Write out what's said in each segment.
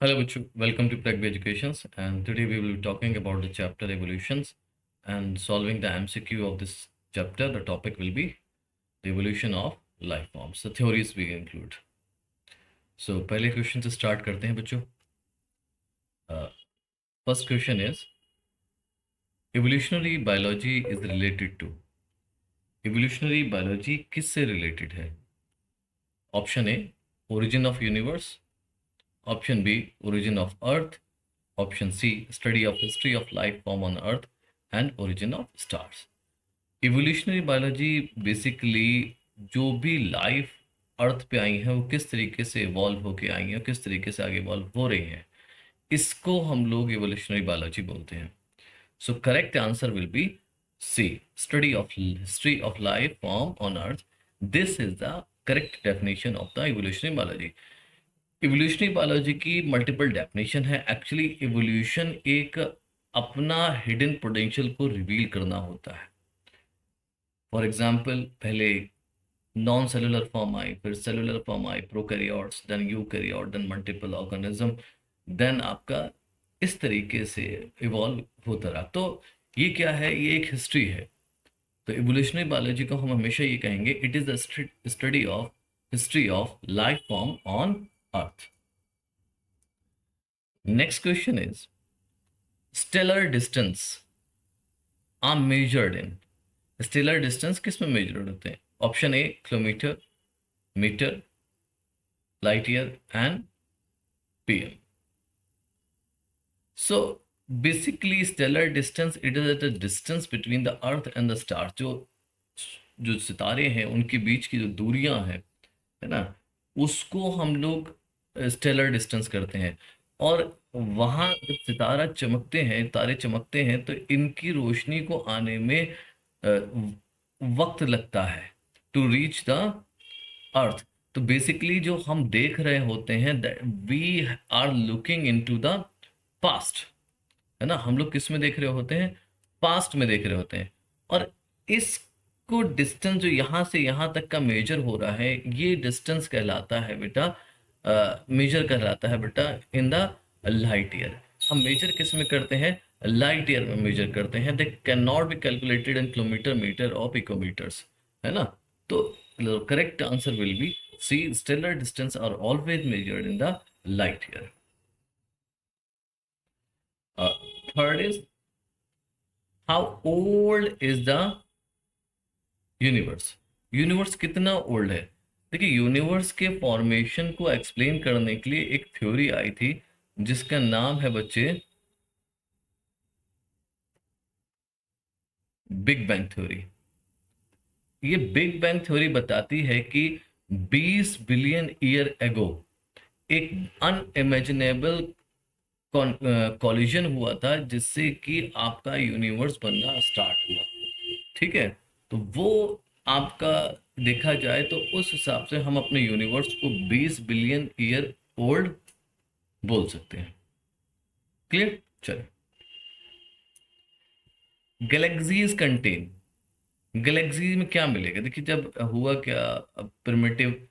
Hello, Bichu. Welcome to Pragbe Educations. And today we will be talking about the chapter evolutions and solving the MCQ of this chapter. The topic will be the evolution of life forms. The theories we include. So, पहले question से start करते हैं बच्चों. First question is, evolutionary biology is related to. Evolutionary biology किससे related है? Option A, origin of universe. Option B, origin of earth. Option C, study of history of life form on earth and origin of stars. Evolutionary biology basically जो भी life अर्थ पे आई है वो किस तरीके से इवॉल्व होके आई है, किस तरीके से आगे इवॉल्व हो रही है, इसको हम लोग इवोल्यूशनरी बायोलॉजी बोलते हैं. So correct answer will be C, study of history of life form on earth. This is the correct definition of the evolutionary biology. Evolutionary biology की मल्टीपल डेफिनेशन है. एक्चुअली इवोल्यूशन एक अपना hidden potential को reveal करना होता है. For example, पहले non cellular form आई, फिर सेलुलर फॉर्म आई, prokaryotes, then eukaryote, then multiple organism, then आपका इस तरीके से इवॉल्व होता रहा. तो ये क्या है? ये एक हिस्ट्री है. तो इवोल्यूशनरी बायोलॉजी को हम हमेशा ये कहेंगे, it is the study of history of life form on earth. Next question is, stellar distance are measured in. Stellar distance किस में मेजर होते हैं? Option A kilometre, metre, light year and PM. So basically stellar distance, it is the distance between the earth and the star. जो सितारे हैं उनके बीच की जो दूरियां हैं, है ना, उसको हम लोग स्टेलर डिस्टेंस करते हैं. और वहाँ जब सितारा चमकते हैं, तारे चमकते हैं, तो इनकी रोशनी को आने में वक्त लगता है टू रीच द अर्थ. तो बेसिकली जो हम देख रहे होते हैं, we are looking into the past, है ना. हम लोग किस में देख रहे होते हैं? पास्ट में देख रहे होते हैं. और इसको डिस्टेंस जो यहाँ से यहाँ तक का मेजर हो रहा है, ये डिस्टेंस कहलाता है बेटा, मेजर कहलाता है बेटा इन द लाइट ईयर. हम मेजर किस में करते हैं? लाइट ईयर में मेजर करते हैं. They can not be calculated in kilometre, metre और पिकोमीटर्स, है ना. तो correct answer will be C, stellar distance are always measured in the light year. Third is, how old is the universe. Universe कितना old है? देखिए, universe के formation को explain करने के लिए एक थ्योरी आई थी जिसका नाम है बच्चे बिग बैंग थ्योरी. ये बिग बैंग थ्योरी बताती है कि 20 बिलियन ईयर एगो एक अनइमेजिनेबल कॉलिजन हुआ था जिससे कि आपका यूनिवर्स बनना स्टार्ट हुआ. ठीक है. तो वो आपका देखा जाए तो उस हिसाब से हम अपने यूनिवर्स को 20 बिलियन ईयर ओल्ड बोल सकते हैं. क्लियर? चलो, गैलेक्सीज कंटेन. गैलेक्सी में क्या मिलेगा? देखिए, जब हुआ क्या, प्रिमिटिव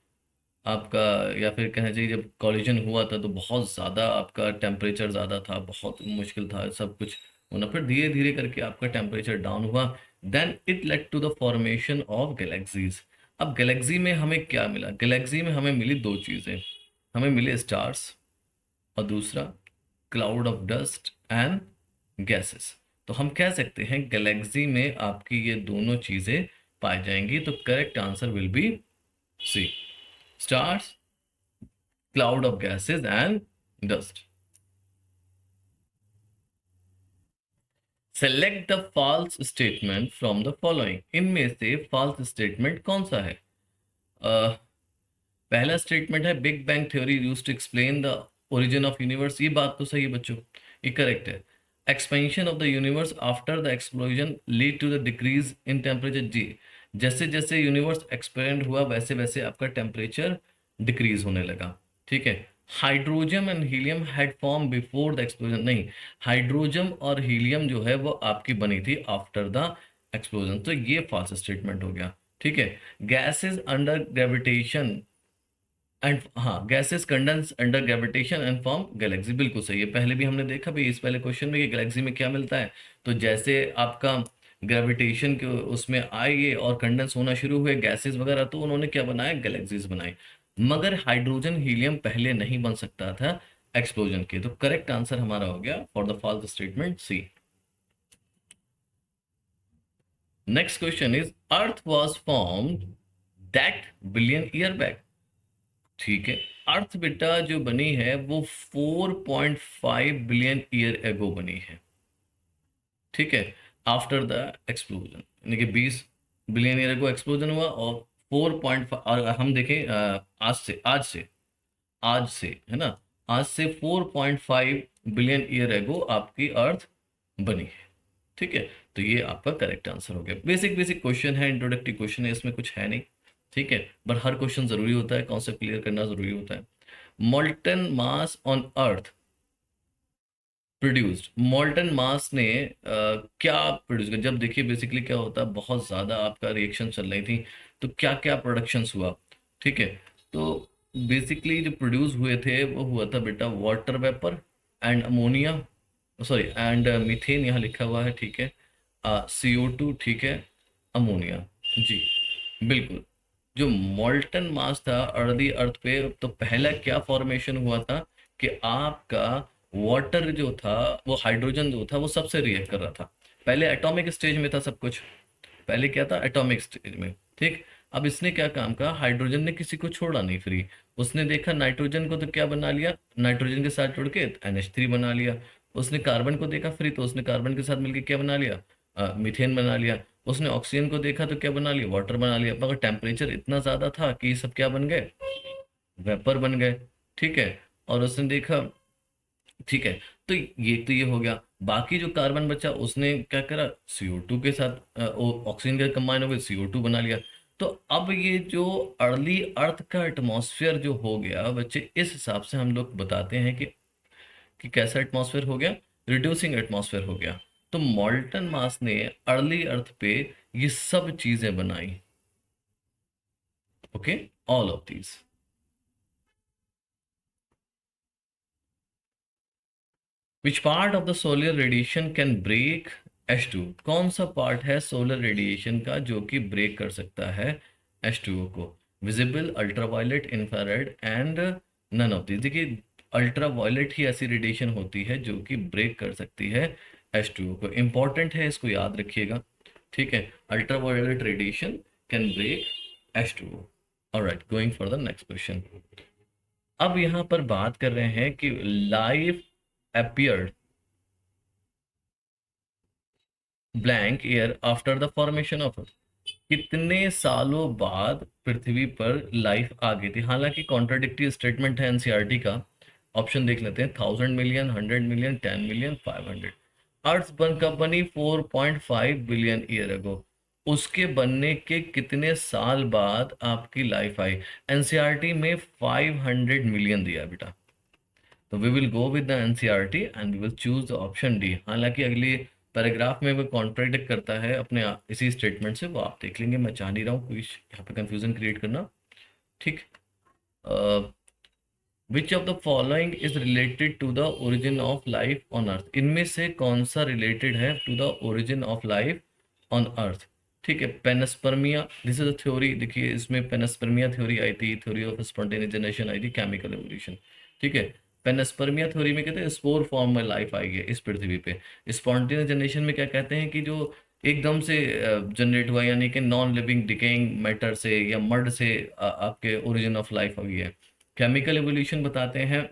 आपका, या फिर कहना चाहिए जब कॉलिजन हुआ था तो बहुत ज़्यादा आपका टेम्परेचर ज़्यादा था, बहुत मुश्किल था सब कुछ होना. फिर धीरे धीरे करके आपका टेम्परेचर डाउन हुआ, then it led to the formation of galaxies. अब गैलेक्सी में हमें क्या मिला? गैलेक्सी में हमें मिली दो चीज़ें. हमें मिले स्टार्स, और दूसरा cloud of dust and gases. तो हम कह सकते हैं गैलेक्सी में आपकी ये दोनों चीज़ें पाई जाएंगी. तो correct answer will be C, stars, cloud of gases and dust. Select the false statement from the following. इनमें से false statement कौन सा है? पहला स्टेटमेंट है big bang theory used to explain the origin of universe. ये बात तो सही है बच्चों, ये करेक्ट है. Expansion of the universe after the explosion lead to the decrease in temperature. जी, जैसे जैसे यूनिवर्स एक्सपेंड हुआ वैसे वैसे आपका टेम्परेचर डिक्रीज होने लगा. ठीक है. Hydrogen and helium had form before the explosion. नहीं, हाइड्रोजन और हीलियम जो है वो आपकी बनी थी आफ्टर द एक्सप्लोजन. तो ये फॉल्स स्टेटमेंट हो गया. ठीक है. गैसेस अंडर ग्रेविटेशन एंड हाँ, gases condense under gravitation and form Galaxy, बिल्कुल सही है। पहले भी हमने देखा भी इस पहले क्वेश्चन में कि गैलेक्सी में क्या मिलता है। तो जैसे आपका ग्रेविटेशन के उसमें आए और कंडेंस होना शुरू हुए गैसेस वगैरह, तो उन्होंने क्या बनाया, गैलेक्सीज बनाई। मगर हाइड्रोजन हीलियम पहले नहीं बन सकता था एक्सप्लोजन के। तो करेक्ट आंसर हमारा हो गया for the false statement C. Next question is earth was formed that billion year back. ठीक है, अर्थ बेटा जो बनी है वो 4.5 बिलियन ईयर एगो बनी है। ठीक है, आफ्टर द एक्सप्लोजन, यानी कि 20 बिलियन ईयर एगो एक्सप्लोजन हुआ, और 4.5, और हम देखें आज से है ना, आज से 4.5 बिलियन ईयर एगो आपकी अर्थ बनी है। ठीक है, तो ये आपका करेक्ट आंसर हो गया। बेसिक बेसिक क्वेश्चन है, इंट्रोडक्टरी क्वेश्चन है, इसमें कुछ है नहीं। ठीक है, पर हर क्वेश्चन जरूरी होता है, कॉन्सेप्ट क्लियर करना जरूरी होता है। Molten mass on earth produced, molten mass ने क्या प्रोड्यूस किया। जब देखिए बेसिकली क्या होता है, बहुत ज़्यादा आपका रिएक्शन चल रही थी, तो क्या क्या प्रोडक्शंस हुआ। ठीक है, तो बेसिकली जो प्रोड्यूस हुए थे वो हुआ था बेटा water vapour and ammonia, sorry and methane यहाँ लिखा हुआ है। ठीक है, CO2, ठीक है, अमोनिया। जी बिल्कुल। जो मोल्टन मास था अर्ली अर्थ पे, तो पहला क्या फॉर्मेशन हुआ था कि आपका वाटर जो था, वो हाइड्रोजन जो था वो सबसे रिएक्ट कर रहा था। पहले एटॉमिक स्टेज में था सब कुछ, पहले क्या था, एटॉमिक स्टेज में। ठीक, अब इसने क्या काम कहा, हाइड्रोजन ने किसी को छोड़ा नहीं फ्री। उसने देखा नाइट्रोजन को, तो क्या बना लिया, नाइट्रोजन के साथ जुड़ के NH3 बना लिया। उसने कार्बन को देखा फ्री, तो उसने कार्बन के साथ मिलकर क्या बना लिया, मीथेन बना लिया। उसने ऑक्सीजन को देखा तो क्या बना लिया, वाटर बना लिया। मगर टेम्परेचर इतना ज़्यादा था कि ये सब क्या बन गए, वेपर बन गए। ठीक है, और उसने देखा, ठीक है, तो ये हो गया। बाकी जो कार्बन बचा उसने क्या करा, CO2 के साथ ऑक्सीजन के कंबाइन हो गए, CO2 बना लिया। तो अब ये जो अर्ली अर्थ का एटमॉस्फेयर जो हो गया बच्चे, इस हिसाब से हम लोग बताते हैं कि कैसा एटमॉस्फेयर हो गया, रिड्यूसिंग एटमॉस्फेयर हो गया। तो मॉल्टन मास ने अर्ली अर्थ पे ये सब चीजें बनाई। Okay, all of these. Which part of the solar radiation can break H2? कौन सा पार्ट है सोलर रेडिएशन का जो कि ब्रेक कर सकता है H2O को? Visible, ultraviolet, infrared and none of this. देखिए, अल्ट्रावायलेट ही ऐसी रेडिएशन होती है जो कि ब्रेक कर सकती है H2O को। इंपॉर्टेंट है, इसको याद रखिएगा। ठीक है, ultraviolet radiation can break H2O। Alright, going for the next question. अब यहाँ पर बात कर रहे हैं कि life appeared blank year after the formation of earth. कितने सालों बाद पृथ्वी पर लाइफ आ गई थी। हालांकि कॉन्ट्राडिक्टरी स्टेटमेंट है एनसीईआरटी का। ऑप्शन देख लेते हैं, 1000 मिलियन, 100 मिलियन, 10 मिलियन, 500। अर्थ बन कब बनी, 4.5 बिलियन ईयर अगो। उसके बनने के कितने साल बाद आपकी लाइफ आई। एनसीईआरटी में 500 मिलियन दिया बेटा। तो we will go with the NCERT and we will choose the option D. हालांकि अगली पैराग्राफ में वो कॉन्ट्रडिक्ट करता है अपने इसी स्टेटमेंट से, वो आप देख लेंगे। मैं चाह नहीं रहा हूँ कोई यहाँ पे कंफ्यूजन क्रिएट करना। ठीक, which of the following is related to the origin of life on earth. इनमें से कौन सा रिलेटेड है to the origin of life on earth. ठीक है, panspermia, this is a theory. देखिए, इसमें पेनस्पर्मिया थ्योरी आई थी, थ्योरी ऑफ स्पॉन्टेनियस जनरेशन आई थी, केमिकल एवोल्यूशन। ठीक है, पेनस्पर्मिया थ्योरी में कहते हैं स्पोर फॉर्म में लाइफ आई है इस पृथ्वी पे। स्पॉन्टेनियस जनरेशन में क्या कहते हैं कि जो एकदम से जनरेट हुआ, यानी कि नॉन लिविंग डिकेइंग मैटर से या मड से आपके ओरिजिन ऑफ लाइफ हुई है। केमिकल एवोल्यूशन बताते हैं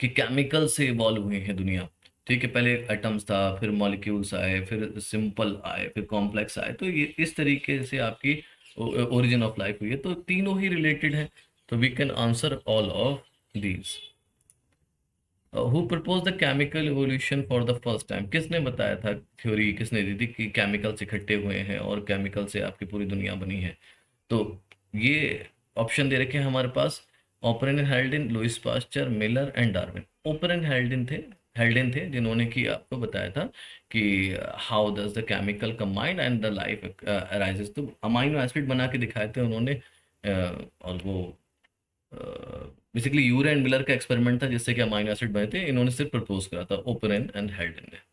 कि केमिकल से इवॉल्व हुई है दुनिया। ठीक है, पहले एटम्स था, फिर मॉलिक्यूल्स आए, फिर सिंपल आए, फिर कॉम्प्लेक्स आए। तो ये इस तरीके से आपकी ओरिजिन ऑफ लाइफ हुई है। तो तीनों ही रिलेटेड है। तो we can answer all of these. Who propose the chemical evolution for the first time. किसने बताया था, थ्योरी किसने दी थी कि केमिकल्स इकट्ठे हुए हैं और केमिकल से आपकी पूरी दुनिया बनी है। तो ये ऑप्शन दे रखे हैं हमारे पास, Oparin and Haldane, Louis Pasteur, Miller and Darwin. Oparin Haldane थे जिन्होंने कि आपको बताया था कि how does the chemical combined and the life arises. तो अमाइनो एसिड बना के दिखाए थे उन्होंने, और वो बेसिकली यूर एंड मिलर का एक्सपेरिमेंट था जिससे कि अमाइनो एसिड बने थे, इन्होंने सिर्फ प्रपोज करा था, ओपरेन एंड हेल्डन ने।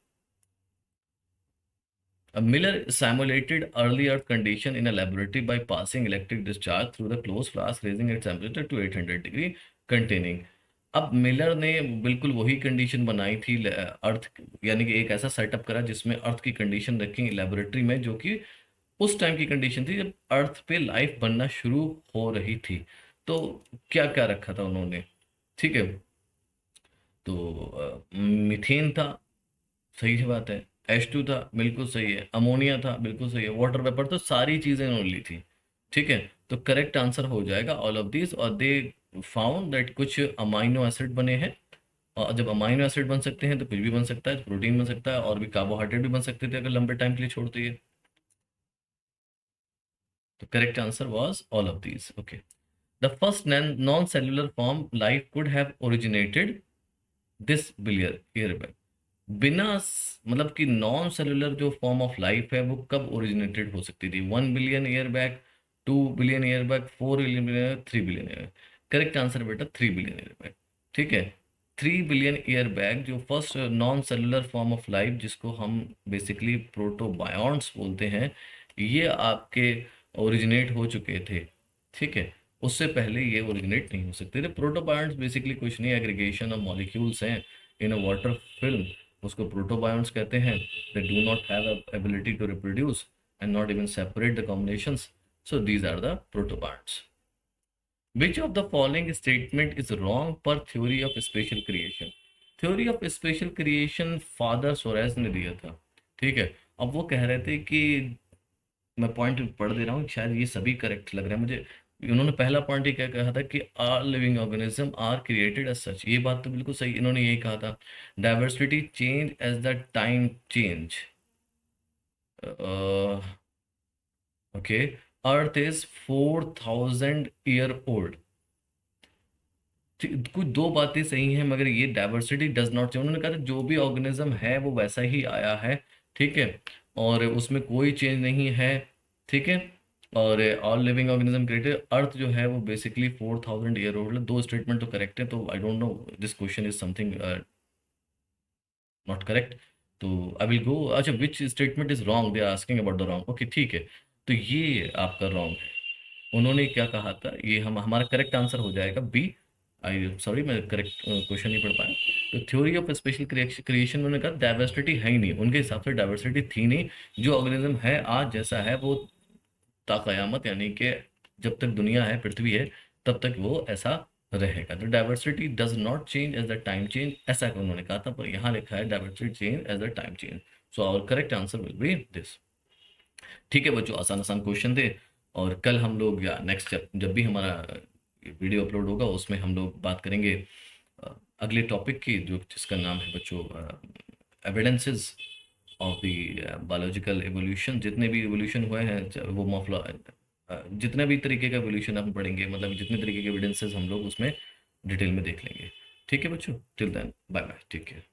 Miller simulated early Earth condition in a laboratory by passing electric discharge through the closed flask, raising its temperature to 800 degree containing। अब मिलर ने बिल्कुल वही कंडीशन बनाई थी अर्थ, यानी कि एक ऐसा सेटअप करा जिसमें अर्थ की कंडीशन रखी लेबोरेटरी में, जो कि उस टाइम की कंडीशन थी जब अर्थ पे लाइफ बनना शुरू हो रही थी। तो क्या क्या रखा था उन्होंने, ठीक है। तो मीथेन था, सही सी बात है। H2 था, बिल्कुल सही है। अमोनिया था, बिल्कुल सही है। वाटर वेपर, तो सारी चीजें उन्होंने ली थी, ठीक है। तो करेक्ट आंसर हो जाएगा ऑल ऑफ दिस। और दे फाउंड दैट कुछ अमाइनो एसिड बने हैं, और जब अमाइनो एसिड बन सकते हैं तो कुछ भी बन सकता है, प्रोटीन बन सकता है, और भी कार्बोहाइड्रेट भी बन सकते थे अगर लंबे टाइम के लिए छोड़ दिए। तो correct answer was all of these, okay. The first non cellular form life could have originated this billion year, मतलब कि नॉन सेलुलर जो फॉर्म ऑफ लाइफ है वो कब ओरिजिनेटेड हो सकती थी? 1 billion year back, 2 billion year back, 4 billion year, 3 billion year? Correct answer बेटा 3 बिलियन ईयर बैक, ठीक है। 3 बिलियन ईयर बैक जो first non cellular form of life, जिसको हम बेसिकली प्रोटोबायोन्ट्स बोलते हैं, ये आपके ओरिजिनेट हो चुके थे, ठीक है। उससे पहले ये ओरिजिनेट नहीं हो सकते थे। प्रोटोबायोन्ट्स बेसिकली कुछ नहीं, एग्रीगेशन ऑफ मॉलिक्यूल्स हैं इन अ वाटर फिल्म, उसको प्रोटोबायोन्ट्स कहते हैं। They do not have ability to reproduce and not even separate the combinations, so these are the protobionts. Which of the following statement is wrong पर theory of special creation? Theory of special creation father Suarez ने दिया था, ठीक है। अब वो कह रहे थे कि, मैं पॉइंट पढ़ दे रहा हूँ, शायद ये सभी करेक्ट लग रहा है मुझे। उन्होंने पहला पॉइंट ये क्या कहा था कि are living organism are created as such, ये बात तो बिल्कुल सही, इन्होंने यही कहा था। Diversity change as the time change, okay. Earth is 4000 year old, कुछ दो बातें सही हैं, मगर ये डाइवर्सिटी डज नॉट चेंज। उन्होंने कहा था जो भी ऑर्गेनिज्म है वो वैसा ही आया है, ठीक है, और उसमें कोई चेंज नहीं है, ठीक है। और ऑल लिविंग ऑर्गेनिज्म क्रिएटेड, अर्थ जो है वो बेसिकली 4000 ईयर ओल्ड है। दो स्टेटमेंट तो करेक्ट है, तो I don't know, this question is something not correct. तो आई विल गो, अच्छा which statement is wrong, they are asking about the wrong, okay ठीक है। तो ये आपका रॉन्ग है। उन्होंने क्या कहा था, ये हम हमारा करेक्ट आंसर हो जाएगा बी। आई सॉरी, मैं करेक्ट क्वेश्चन नहीं पढ़ पाया। तो थ्योरी ऑफ स्पेशल क्रिएशन, उन्होंने कहा डाइवर्सिटी है ही नहीं, उनके हिसाब से डाइवर्सिटी थी नहीं। जो ऑर्गेनिज्म है आज जैसा है वो ताक़यामत, यानी कि जब तक दुनिया है, पृथ्वी है, तब तक वो ऐसा रहेगा। तो diversity does not change as the time change, ऐसा उन्होंने कहा था, पर यहाँ लिखा है diversity change as the time change. So our correct answer will be this, ठीक है बच्चों। आसान आसान क्वेश्चन थे। और कल हम लोग, या नेक्स्ट जब भी हमारा वीडियो अपलोड होगा, उसमें हम लोग बात करेंगे अगले टॉपिक की, जो जिसका नाम है बच्चों evidences of the biological evolution. जितने भी एवोल्यूशन हुए हैं, वो मॉफला, जितने भी तरीके का एवोल्यूशन हम पढ़ेंगे, मतलब जितने तरीके के एविडेंसेस हम लोग उसमें डिटेल में देख लेंगे, ठीक है बच्चों। टिल देन बाय बाय, ठीक है।